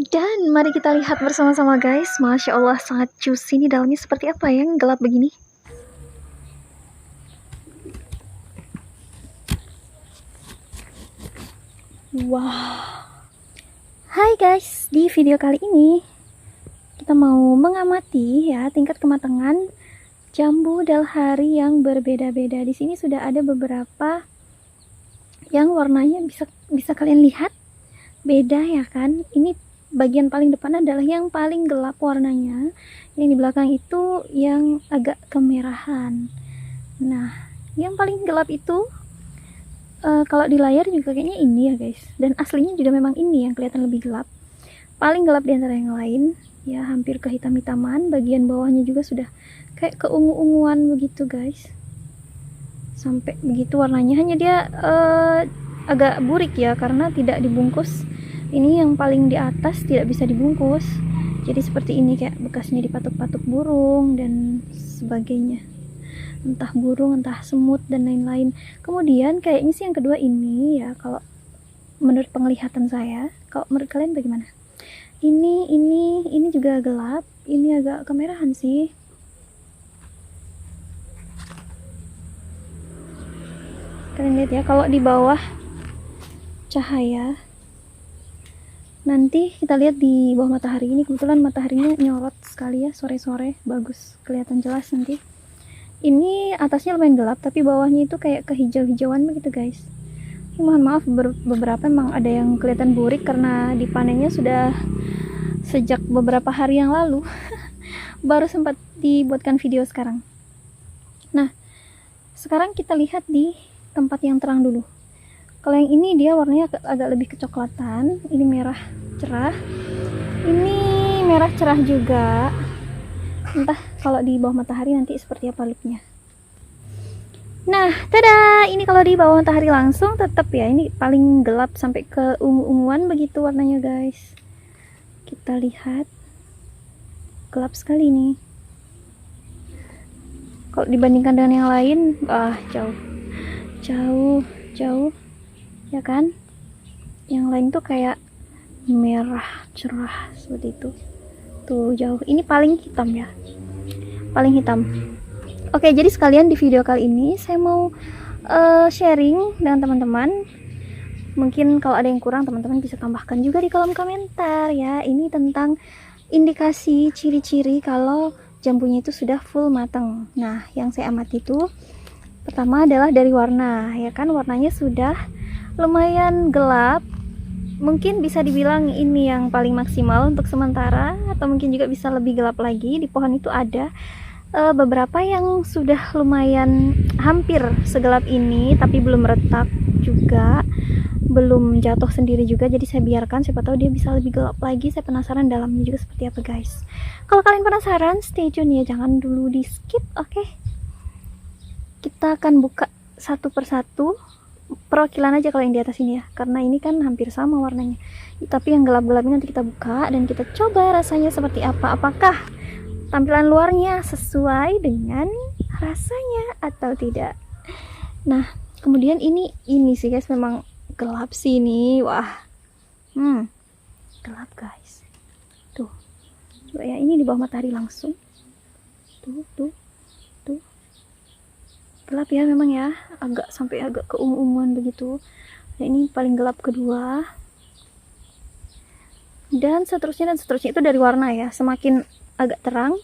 Dan mari kita lihat bersama-sama guys. Masya Allah, sangat juicy. Ini dalamnya seperti apa yang gelap begini. Wow. Hai guys, di video kali ini kita mau mengamati ya tingkat kematangan jambu dalhari yang berbeda-beda. Di sini sudah ada beberapa yang warnanya bisa kalian lihat beda ya kan. Ini bagian paling depan adalah yang paling gelap warnanya, yang di belakang itu yang agak kemerahan. Nah, yang paling gelap itu kalau di layar juga kayaknya ini ya guys, dan aslinya juga memang ini yang kelihatan lebih gelap, paling gelap di antara yang lain ya, hampir ke hitam-hitaman. Bagian bawahnya juga sudah kayak keungu-unguan begitu guys, sampai begitu warnanya. Hanya dia agak burik ya karena tidak dibungkus. Ini yang paling di atas tidak bisa dibungkus, jadi seperti ini, kayak bekasnya dipatuk-patuk burung dan sebagainya, entah burung entah semut dan lain-lain. Kemudian kayaknya sih yang kedua ini ya, kalau menurut penglihatan saya. Kalau menurut kalian bagaimana? Ini juga gelap, ini agak kemerahan sih. Kalian lihat ya, kalau di bawah cahaya, nanti kita lihat di bawah matahari ini, kebetulan mataharinya nyorot sekali ya, sore-sore bagus, kelihatan jelas nanti. Ini atasnya lumayan gelap, tapi bawahnya itu kayak kehijau-hijauan begitu guys. Mohon maaf, beberapa memang ada yang kelihatan burik karena dipanennya sudah sejak beberapa hari yang lalu. Baru sempat dibuatkan video sekarang. Nah, sekarang kita lihat di tempat yang terang dulu. Kalau yang ini dia warnanya agak lebih kecoklatan, ini merah cerah, ini merah cerah juga. Entah kalau di bawah matahari nanti seperti apa looknya. Nah, tada! Ini kalau di bawah matahari langsung tetap ya, ini paling gelap sampai ke ungu-unguan begitu warnanya guys. Kita lihat, gelap sekali nih. Kalau dibandingkan dengan yang lain, jauh ya kan. Yang lain tuh kayak merah cerah seperti itu. Tuh jauh, ini paling hitam ya, paling hitam. Oke, jadi sekalian di video kali ini saya mau sharing dengan teman-teman. Mungkin kalau ada yang kurang teman-teman bisa tambahkan juga di kolom komentar ya. Ini tentang indikasi ciri-ciri kalau jambunya itu sudah full matang. Nah, yang saya amati itu pertama adalah dari warna ya kan, warnanya sudah lumayan gelap. Mungkin bisa dibilang ini yang paling maksimal untuk sementara, atau mungkin juga bisa lebih gelap lagi. Di pohon itu ada beberapa yang sudah lumayan hampir segelap ini, tapi belum retak juga, belum jatuh sendiri juga. Jadi saya biarkan, siapa tahu dia bisa lebih gelap lagi. Saya penasaran dalamnya juga seperti apa guys. Kalau kalian penasaran, stay tune ya, jangan dulu di skip. Oke, kita akan buka satu persatu. Perwakilan aja kalau yang di atas ini ya, karena ini kan hampir sama warnanya. Tapi yang gelap-gelap ini nanti kita buka dan kita coba rasanya seperti apa. Apakah tampilan luarnya sesuai dengan rasanya atau tidak. Nah, kemudian ini sih guys, memang gelap sih ini. Wah, gelap guys. Tuh ya, ini di bawah matahari langsung. Tuh gelap ya memang ya, sampai agak keungu-unguan begitu. Nah, ini paling gelap kedua, dan seterusnya itu dari warna ya. Semakin agak terang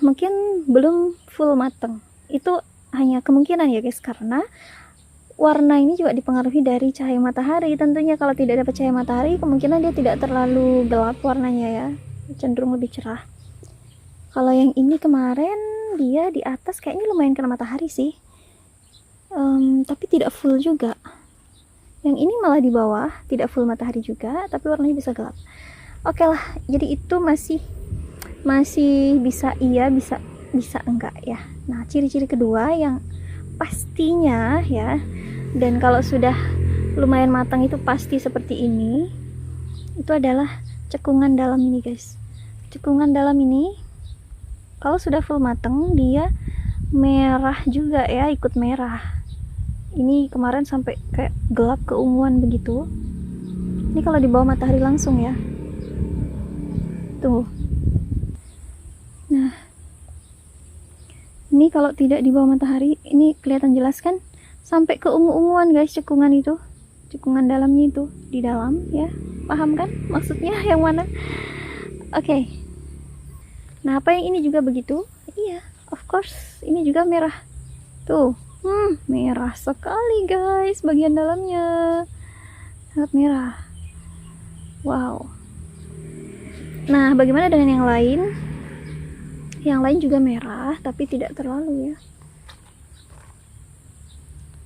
mungkin belum full matang, itu hanya kemungkinan ya guys, karena warna ini juga dipengaruhi dari cahaya matahari. Tentunya kalau tidak dapat cahaya matahari, kemungkinan dia tidak terlalu gelap warnanya ya, cenderung lebih cerah. Kalau yang ini kemarin dia di atas kayaknya lumayan kena matahari sih, tapi tidak full juga. Yang ini malah di bawah tidak full matahari juga, tapi warnanya bisa gelap. Oke lah, jadi itu masih bisa iya, bisa enggak ya. Nah, ciri-ciri kedua yang pastinya ya, dan kalau sudah lumayan matang itu pasti seperti ini, itu adalah cekungan dalam ini guys. Cekungan dalam ini kalau sudah full mateng dia merah juga ya, ikut merah. Ini kemarin sampai kayak gelap keunguan begitu. Ini kalau di bawah matahari langsung ya. Tuh. Nah, ini kalau tidak di bawah matahari, ini kelihatan jelas kan? Sampai ke ungu-unguan guys, cekungan itu. Cekungan dalamnya itu, di dalam ya. Paham kan maksudnya yang mana? Oke. Nah, apa yang ini juga begitu? Iya, of course. Ini juga merah. Tuh. Merah sekali guys, bagian dalamnya. Sangat merah. Wow. Nah, bagaimana dengan yang lain? Yang lain juga merah, tapi tidak terlalu ya.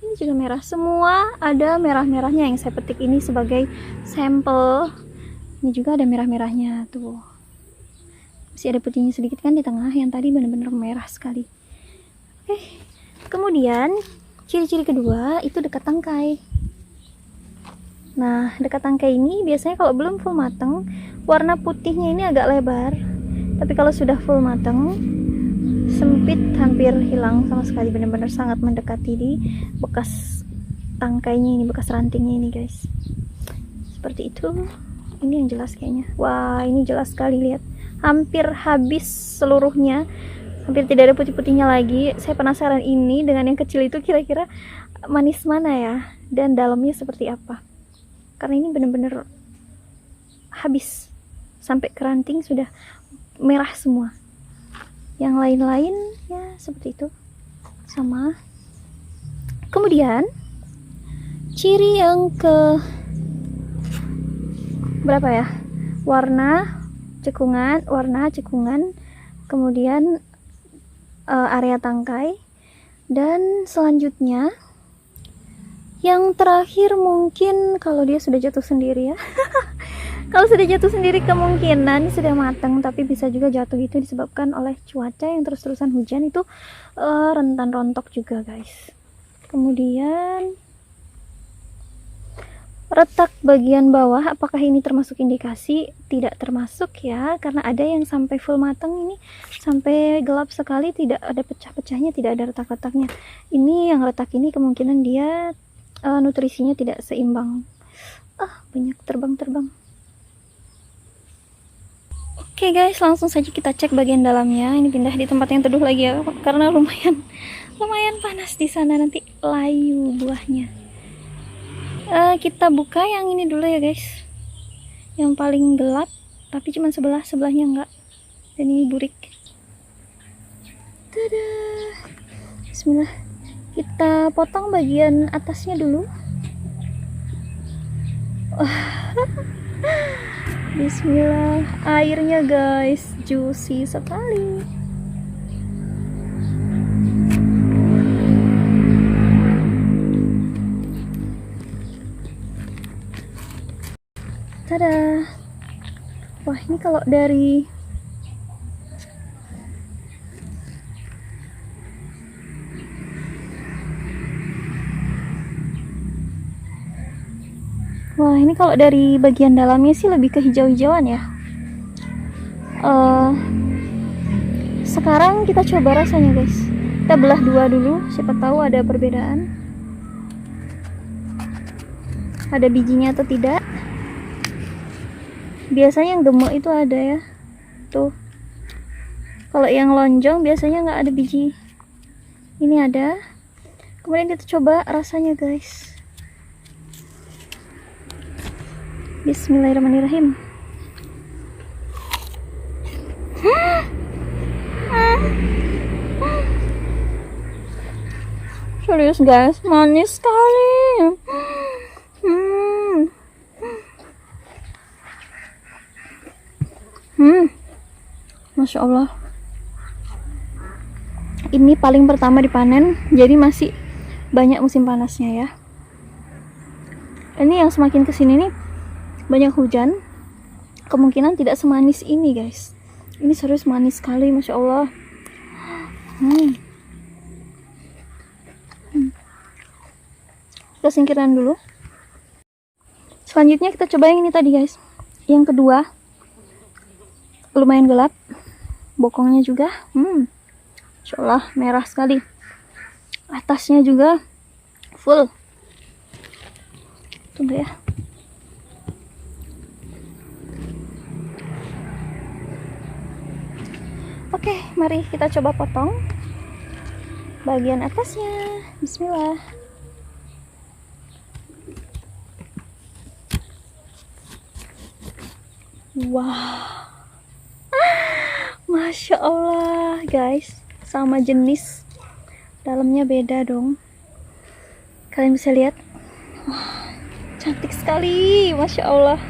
Ini juga merah. Semua ada merah-merahnya yang saya petik ini sebagai sampel. Ini juga ada merah-merahnya tuh. Masih ada putihnya sedikit kan di tengah, yang tadi benar-benar merah sekali. Oke. Kemudian ciri-ciri kedua itu dekat tangkai. Nah, dekat tangkai ini biasanya kalau belum full mateng, warna putihnya ini agak lebar. Tapi kalau sudah full mateng, sempit, hampir hilang sama sekali, benar-benar sangat mendekati di bekas tangkainya ini, bekas rantingnya ini guys. Seperti itu. Ini yang jelas kayaknya. Wah, ini jelas sekali, lihat. Hampir habis seluruhnya. Hampir tidak ada putih-putihnya lagi. Saya penasaran ini dengan yang kecil itu kira-kira manis mana ya, dan dalamnya seperti apa. Karena ini benar-benar habis sampai ke ranting sudah merah semua. Yang lain-lain ya seperti itu, sama. Kemudian ciri yang ke berapa ya? Warna cekungan, kemudian area tangkai, dan selanjutnya yang terakhir mungkin kalau dia sudah jatuh sendiri ya. Kalau sudah jatuh sendiri kemungkinan sudah matang, tapi bisa juga jatuh itu disebabkan oleh cuaca yang terus-terusan hujan, itu rentan rontok juga guys. Kemudian retak bagian bawah, apakah ini termasuk indikasi? Tidak termasuk ya, karena ada yang sampai full matang ini sampai gelap sekali, tidak ada pecah-pecahnya, tidak ada retak-retaknya. Ini yang retak ini kemungkinan dia nutrisinya tidak seimbang. Banyak terbang-terbang. Oke guys, langsung saja kita cek bagian dalamnya. Ini pindah di tempat yang teduh lagi ya, karena lumayan panas di sana, nanti layu buahnya. Kita buka yang ini dulu ya guys, yang paling gelap, tapi cuma sebelahnya enggak, dan ini burik. Tada, bismillah. Kita potong bagian atasnya dulu. Bismillah, airnya guys juicy sekali. Tada. Wah, ini kalau dari bagian dalamnya sih lebih ke hijau-hijauan ya. Sekarang kita coba rasanya guys. Kita belah dua dulu, siapa tahu ada perbedaan, ada bijinya atau tidak. Biasanya yang gemuk itu ada ya, tuh. Kalau yang lonjong biasanya nggak ada biji. Ini ada. Kemudian kita coba rasanya guys. Bismillahirrahmanirrahim. Serius guys, manis sekali. Masya Allah. Ini paling pertama dipanen, jadi masih banyak musim panasnya ya. Ini yang semakin kesini nih banyak hujan, kemungkinan tidak semanis ini guys. Ini serius manis sekali, Masya Allah. Kita singkirkan dulu. Selanjutnya kita coba yang ini tadi guys, yang kedua. Lumayan gelap bokongnya juga. Masya Allah, merah sekali. Atasnya juga full. Tunggu ya. Oke, mari kita coba potong bagian atasnya. Bismillah. Wah, Masya Allah guys, sama jenis, dalamnya beda dong. Kalian bisa lihat, wah, cantik sekali, Masya Allah.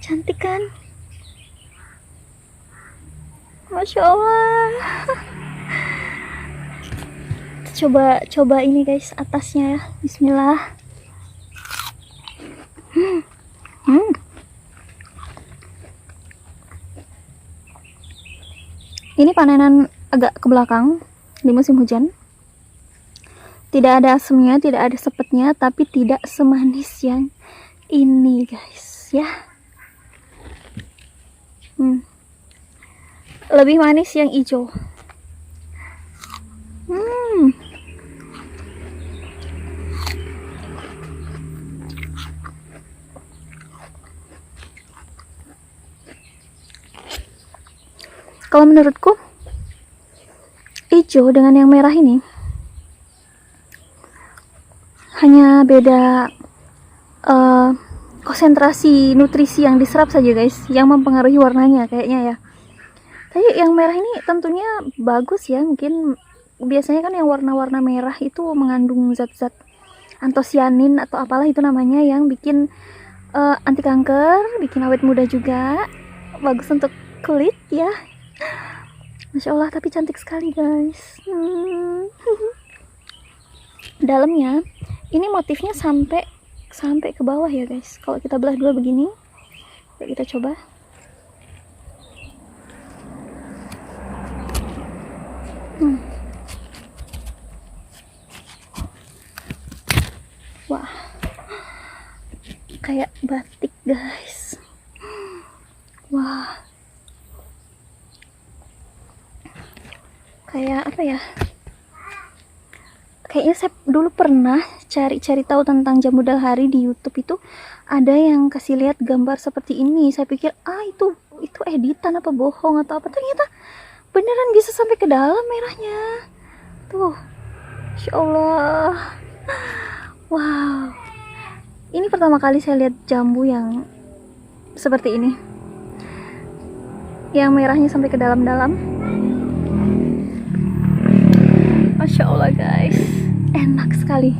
Cantik kan? Masya Allah. Coba ini guys, atasnya ya. Bismillah. Ini panenan agak ke belakang di musim hujan. Tidak ada asemnya, tidak ada sepetnya, tapi tidak semanis yang ini guys ya. Lebih manis yang hijau. Kalau menurutku hijau dengan yang merah ini hanya beda konsentrasi nutrisi yang diserap saja guys, yang mempengaruhi warnanya kayaknya ya. Tapi yang merah ini tentunya bagus ya, mungkin biasanya kan yang warna-warna merah itu mengandung zat-zat antosianin atau apalah itu namanya, yang bikin anti kanker, bikin awet muda juga, bagus untuk kulit ya. Masya Allah, tapi cantik sekali guys. Dalamnya ini motifnya sampai ke bawah ya guys. Kalau kita belah dua begini, kita coba. Wah, kayak batik guys. Wah, kayak apa ya, kayaknya saya dulu pernah cari-cari tahu tentang jamu dalhari di YouTube. Itu ada yang kasih lihat gambar seperti ini. Saya pikir itu editan apa bohong atau apa, ternyata beneran bisa sampai ke dalam merahnya tuh. Insya Allah. Wow, ini pertama kali saya lihat jambu yang seperti ini, yang merahnya sampai ke dalam-dalam. Masya Allah guys, enak sekali.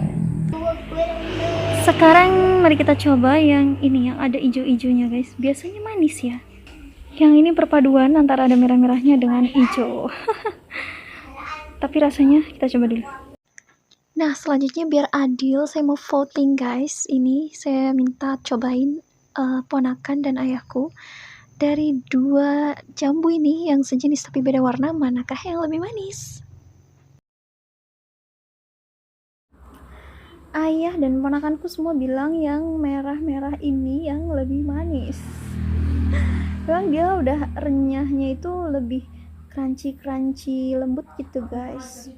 Sekarang mari kita coba yang ini, yang ada hijau-hijaunya guys. Biasanya manis ya, yang ini perpaduan antara ada merah-merahnya dengan hijau. Tapi rasanya kita coba dulu. Nah, selanjutnya biar adil, saya mau voting guys. Ini saya minta cobain ponakan dan ayahku. Dari dua jambu ini yang sejenis tapi beda warna, manakah yang lebih manis? Ayah dan ponakanku semua bilang yang merah-merah ini yang lebih manis. Memang dia udah renyahnya itu lebih crunchy lembut gitu guys.